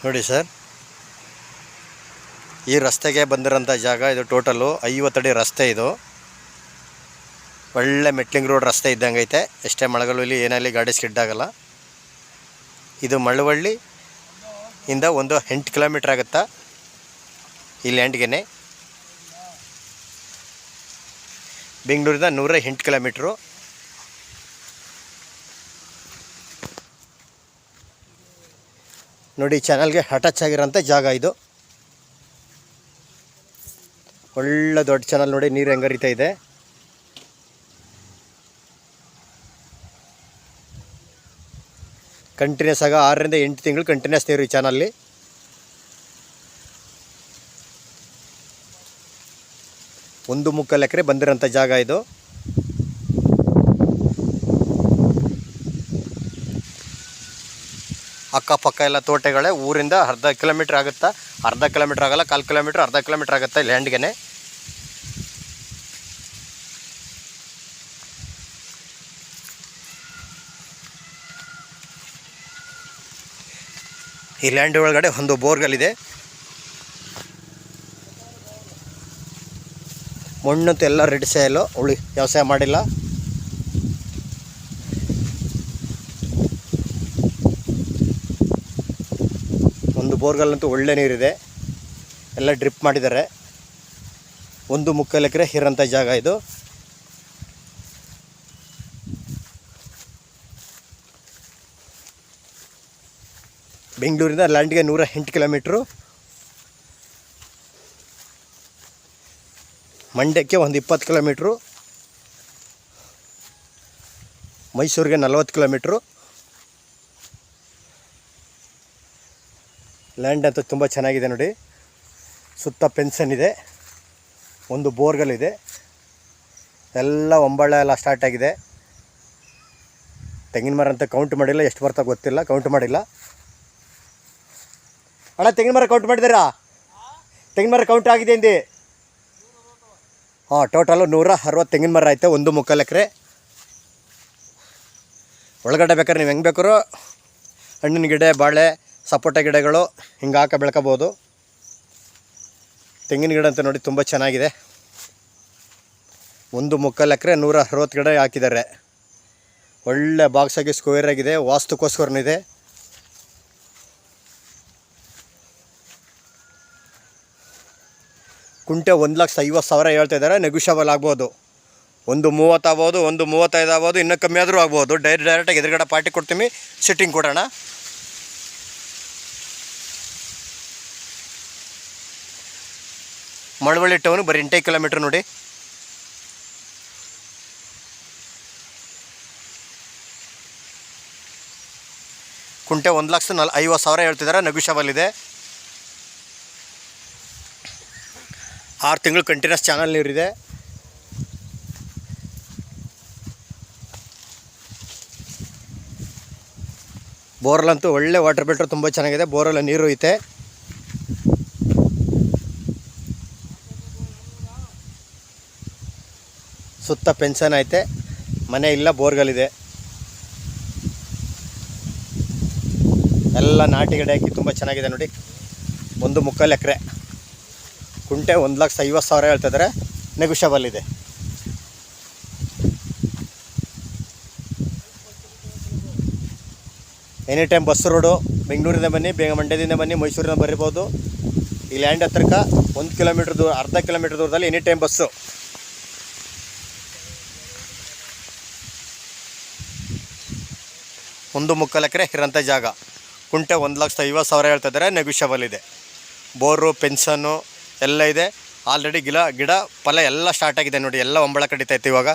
ನೋಡಿ ಸರ್, ಈ ರಸ್ತೆಗೆ ಬಂದಿರೋಂಥ ಜಾಗ ಇದು. ಟೋಟಲು 50 ಅಡಿ ರಸ್ತೆ ಇದು. ಒಳ್ಳೆ ಮೆಟ್ಲಿಂಗ್ ರೋಡ್ ರಸ್ತೆ ಇದ್ದಂಗೆ ಐತೆ. ಎಷ್ಟೇ ಮಳೆಗಾಲದಲ್ಲಿ ಏನಲ್ಲಿ ಗಾಡಿ ಸ್ಕಿಡ್ ಆಗಲ್ಲ. ಇದು ಮಳವಳ್ಳಿ ಇಂದ ಒಂದು 8 ಕಿಲೋಮೀಟ್ರ್ ಆಗುತ್ತಾ ಈ ಲ್ಯಾಂಡ್ಗೆ. ಬೆಂಗಳೂರಿಂದ 108 ಕಿಲೋಮೀಟ್ರು. ನೋಡಿ, ಚಾನಲ್ಗೆ ಅಟ್ಯಾಚ್ ಆಗಿರೋಂಥ ಜಾಗ ಇದು. ಒಳ್ಳೆ ದೊಡ್ಡ ಚಾನಲ್. ನೋಡಿ ನೀರು ಹೆಂಗೆ ಹರಿತಾ ಇದೆ. ಕಂಟಿನ್ಯೂಸ್ ಆಗ 6 ರಿಂದ 8 ತಿಂಗಳು ಕಂಟಿನ್ಯೂಸ್ ನೀರು ಈ ಚಾನಲ್ಲಿ. ಒಂದು ಮುಕ್ಕಾಲು ಎಕರೆ ಬಂದಿರೋಂಥ ಜಾಗ ಇದು. ಅಕ್ಕಪಕ್ಕ ಎಲ್ಲ ತೋಟಗಳೇ. ಊರಿಂದ ಅರ್ಧ ಕಿಲೋಮೀಟ್ರ್ ಆಗುತ್ತಾ, ಅರ್ಧ ಕಿಲೋಮೀಟ್ರ್ ಆಗೋಲ್ಲ, 1/4 ಕಿಲೋಮೀಟ್ರ್, ಅರ್ಧ ಕಿಲೋಮೀಟ್ರ್ ಆಗುತ್ತೆ ಲ್ಯಾಂಡ್ಗೆ. ಈ ಲ್ಯಾಂಡ್ ಒಳಗಡೆ ಒಂದು ಬೋರ್ವೆಲ್ ಇದೆ. ಮಣ್ಣಂತೂ ಎಲ್ಲ ರೆಡ್ ಸಾಯಿಲು, ವ್ಯವಸಾಯ ಮಾಡಿಲ್ಲ. ಒಂದು ಬೋರ್ಗಲ್ಲಂತೂ ಒಳ್ಳೆ ನೀರಿದೆ. ಎಲ್ಲ ಡ್ರಿಪ್ ಮಾಡಿದ್ದಾರೆ. 1 ಮುಕ್ಕಾಲು ಎಕರೆ ಇರೋಂಥ ಜಾಗ ಇದು. ಬೆಂಗಳೂರಿಂದ ಲ್ಯಾಂಡ್ಗೆ 108 ಕಿಲೋಮೀಟ್ರು. ಮಂಡ್ಯಕ್ಕೆ ಒಂದು 20 ಕಿಲೋಮೀಟ್ರು. ಮೈಸೂರಿಗೆ 40 ಕಿಲೋಮೀಟ್ರು. ಲ್ಯಾಂಡ್ ಅಂತೂ ತುಂಬ ಚೆನ್ನಾಗಿದೆ ನೋಡಿ. ಸುತ್ತ ಪೆನ್ಷನ್ ಇದೆ. ಒಂದು ಬೋರ್ಗಲ್ ಇದೆ. ಎಲ್ಲ ಒಂಬಳೆ ಎಲ್ಲ ಸ್ಟಾರ್ಟ್ ಆಗಿದೆ. ತೆಂಗಿನ ಮರ ಅಂತ ಕೌಂಟ್ ಮಾಡಿಲ್ಲ, ಎಷ್ಟು ಬರ್ತಾ ಗೊತ್ತಿಲ್ಲ, ಕೌಂಟ್ ಮಾಡಿಲ್ಲ. ಅಣ್ಣ, ತೆಂಗಿನ ಮರ ಕೌಂಟ್ ಮಾಡಿದ್ದೀರಾ? ತೆಂಗಿನ ಮರ ಕೌಂಟ್ ಆಗಿದೆ ಅಂದು. ಹಾಂ, ಟೋಟಲು 160 ತೆಂಗಿನ ಮರ ಐತೆ. 1 ಮುಕ್ಕಾಲು ಎಕರೆ. ಒಳಗಡೆ ಬೇಕಾದ್ರೆ ನೀವು ಹೆಂಗೆ ಬೇಕಾದ್ರೂ ಹಣ್ಣಿನ ಗಿಡ, ಬಾಳೆ, ಸಪೋಟ ಗಿಡಗಳು ಹಿಂಗೆ ಹಾಕಿ ಬೆಳ್ಕೋಬೋದು. ತೆಂಗಿನ ಗಿಡ ಅಂತ ನೋಡಿ ತುಂಬ ಚೆನ್ನಾಗಿದೆ. 1 ಮುಕ್ಕಾಲು ಎಕರೆ 160 ಗಿಡ ಹಾಕಿದ್ದಾರೆ. ಒಳ್ಳೆ ಬಾಕ್ಸಾಗಿ ಸ್ಕ್ವೇರ್ ಆಗಿದೆ. ವಾಸ್ತುಕೋಸ್ಕರನೂ ಇದೆ. ಕುಂಟೆ 1,50,000 ಹೇಳ್ತಾ ಇದ್ದಾರೆ. ನೆಗೋಷಿಯಬಲ್ ಆಗ್ಬೋದು. 1,30 ಆಗ್ಬೋದು, 1,35 ಆಗ್ಬೋದು, ಇನ್ನೂ ಕಮ್ಮಿ ಆದರೂ ಆಗ್ಬೋದು. ಡೈರೆಕ್ಟಾಗಿ ಎದುರುಗಡೆ ಪಾರ್ಟಿ ಕೊಡ್ತೀನಿ, ಸಿಟ್ಟಿಂಗ್ ಕೊಡೋಣ. ಮಳವಳ್ಳಿ ಟೌನು ಬರೀ 8 ಕಿಲೋಮೀಟ್ರ್ ನೋಡಿ. ಕುಂಟೆ 1,50,000 ಹೇಳ್ತಿದ್ದಾರೆ. ನೆಗೋಷಿಯಬಲ್ ಇದೆ. 6 ತಿಂಗಳು ಕಂಟಿನ್ಯೂಸ್ ಚಾನಲ್ ನೀರಿದೆ. ಬೋರಲ್ಲಂತೂ ಒಳ್ಳೆ ವಾಟರ್ ಫಿಲ್ಟರ್ ತುಂಬ ಚೆನ್ನಾಗಿದೆ. ಬೋರೆಲ್ಲ ನೀರು ಐತೆ. ಸುತ್ತ ಪೆನ್ಷನ್ ಐತೆ. ಮನೆ ಇಲ್ಲ, ಬೋರ್ಗಲ್ಲಿದೆ. ಎಲ್ಲ ನಾಟಿ ಗಿಡ ಹಾಕಿ ತುಂಬ ಚೆನ್ನಾಗಿದೆ ನೋಡಿ. 1 ಮುಕ್ಕಾಲು ಎಕರೆ. ಕುಂಟೆ 1,50,000 ಹೇಳ್ತಿದ್ದಾರೆ. ನೆಗೋಷಿಯಬಲ್ ಇದೆ. Any time bus road. ಬೆಂಗಳೂರಿಂದ ಬನ್ನಿ, ಮಂಡ್ಯದಿಂದ ಬನ್ನಿ, ಮೈಸೂರಿಂದ ಬರಿಬೋದು. ಈ ಲ್ಯಾಂಡ್ ಹತ್ರಕ್ಕೆ 1 ಕಿಲೋಮೀಟ್ರ್ ದೂರ, ಅರ್ಧ ಕಿಲೋಮೀಟ್ರ್ ದೂರದಲ್ಲಿ ಎನಿ ಟೈಮ್ ಬಸ್ಸು. ಒಂದು ಮುಕ್ಕಾಲು ಎಕರೆ ಇರೋಂಥ ಜಾಗ. ಕುಂಟೆ 1,50,000 ಹೇಳ್ತಿದ್ದಾರೆ. ನೆಗೋಷಿಯಬಲ್ ಇದೆ. ಬೋರು, ಪೆನ್ಷನ್ನು ಎಲ್ಲ ಇದೆ. ಆಲ್ರೆಡಿ ಗಿಡ ಫಲ ಎಲ್ಲ ಸ್ಟಾರ್ಟ್ ಆಗಿದೆ ನೋಡಿ. ಎಲ್ಲ ಒಂಬಳ ಕಡಿತೈತೆ ಇವಾಗ.